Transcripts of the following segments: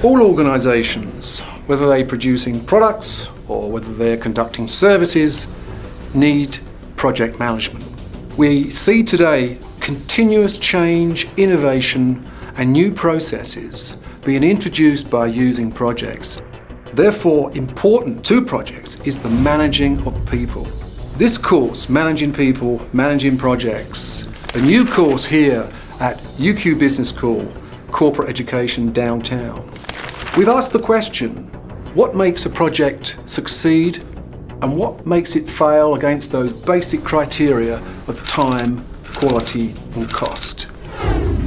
All organisations, whether they're producing products or whether they're conducting services, need project management. We see today continuous change, innovation and new processes being introduced by using projects. Therefore, important to projects is the managing of people. This course, Managing People, Managing Projects, a new course here at UQ Business School, Corporate Education Downtown. We've asked the question, what makes a project succeed and what makes it fail against those basic criteria of time, quality and cost?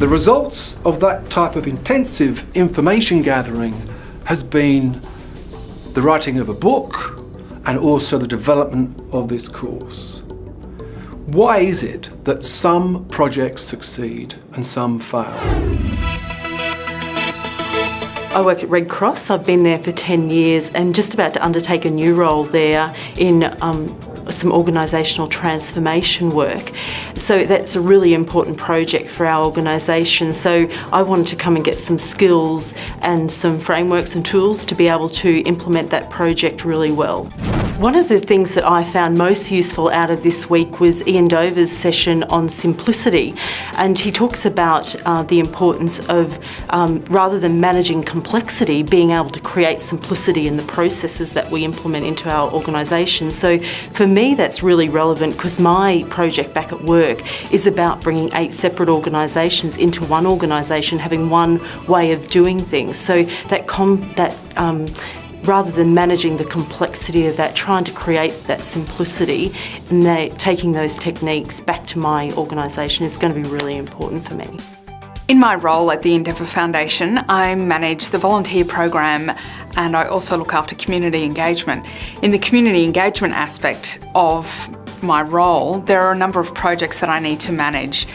The results of that type of intensive information gathering has been the writing of a book and also the development of this course. Why is it that some projects succeed and some fail? I work at Red Cross. I've been there for 10 years and just about to undertake a new role there in some organisational transformation work. So that's a really important project for our organisation. So I wanted to come and get some skills and some frameworks and tools to be able to implement that project really well. One of the things that I found most useful out of this week was Ian Dover's session on simplicity, and he talks about the importance of, rather than managing complexity, being able to create simplicity in the processes that we implement into our organisation. So for me that's really relevant because my project back at work is about bringing 8 separate organisations into one organisation, having one way of doing things. So rather than managing the complexity of that, trying to create that simplicity and taking those techniques back to my organisation is going to be really important for me. In my role at the Endeavour Foundation, I manage the volunteer program and I also look after community engagement. In the community engagement aspect of my role, there are a number of projects that I need to manage.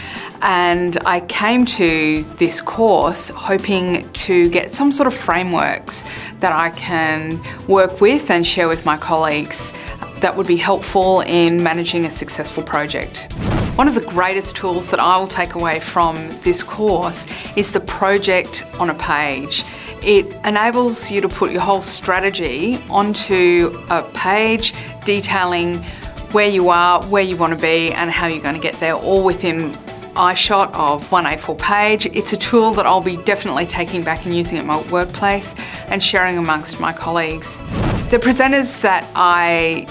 And I came to this course hoping to get some sort of frameworks that I can work with and share with my colleagues that would be helpful in managing a successful project. One of the greatest tools that I will take away from this course is the project on a page. It enables you to put your whole strategy onto a page detailing where you are, where you want to be and how you're going to get there, all within eyeshot of one A4 page. It's a tool that I'll be definitely taking back and using at my workplace and sharing amongst my colleagues. The presenters that I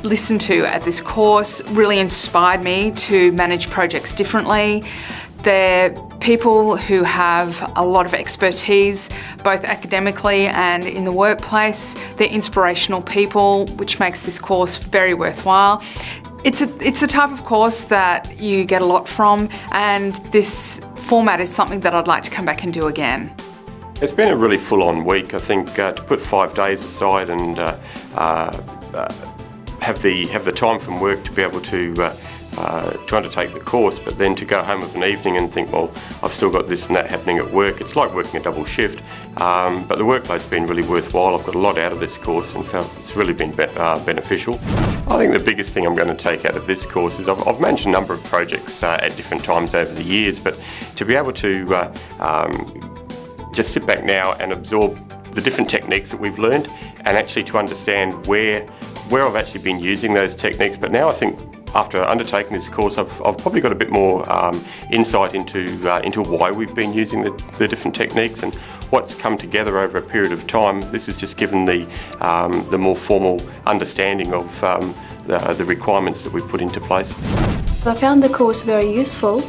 listened to at this course really inspired me to manage projects differently. They're people who have a lot of expertise, both academically and in the workplace. They're inspirational people, which makes this course very worthwhile. It's the type of course that you get a lot from, and this format is something that I'd like to come back and do again. It's been a really full-on week. I think to put 5 days aside and have the time from work to be able to undertake the course, but then to go home of an evening and think, well, I've still got this and that happening at work. It's like working a double shift, but the workload's been really worthwhile. I've got a lot out of this course and felt it's really been beneficial. I think the biggest thing I'm going to take out of this course is I've managed a number of projects at different times over the years, but to be able to just sit back now and absorb the different techniques that we've learned and actually to understand where I've actually been using those techniques. But now I think after undertaking this course, I've probably got a bit more insight into why we've been using the different techniques and what's come together over a period of time. This has just given the more formal understanding of the requirements that we've put into place. I found the course very useful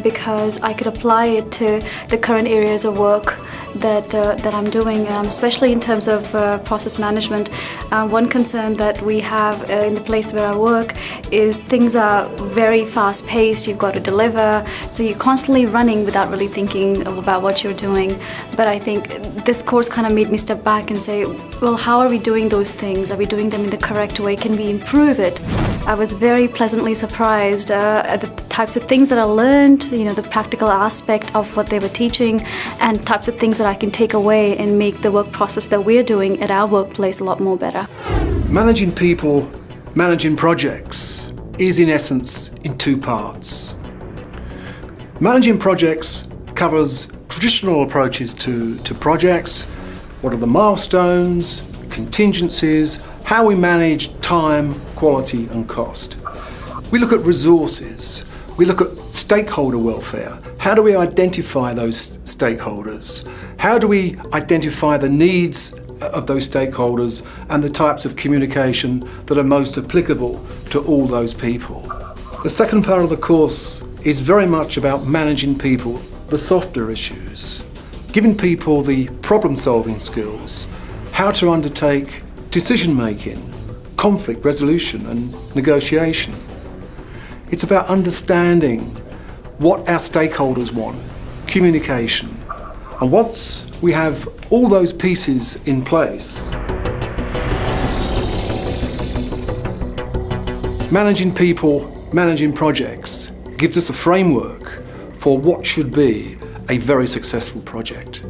because I could apply it to the current areas of work that I'm doing, especially in terms of process management. One concern that we have in the place where I work is things are very fast-paced. You've got to deliver, so you're constantly running without really thinking about what you're doing. But I think this course kind of made me step back and say, well, how are we doing those things? Are we doing them in the correct way? Can we improve it? I was very pleasantly surprised at the types of things that I learned, the practical aspect of what they were teaching, and types of things that I can take away and make the work process that we're doing at our workplace a lot more better. Managing people, managing projects is in essence in 2 parts. Managing projects covers traditional approaches to projects. What are the milestones, contingencies, how we manage time, quality and cost. We look at resources. We look at stakeholder welfare. How do we identify those stakeholders? How do we identify the needs of those stakeholders and the types of communication that are most applicable to all those people? The second part of the course is very much about managing people, the softer issues, giving people the problem-solving skills, how to undertake decision-making, conflict resolution and negotiation. It's about understanding what our stakeholders want, communication, and once we have all those pieces in place, managing people, managing projects gives us a framework for what should be a very successful project.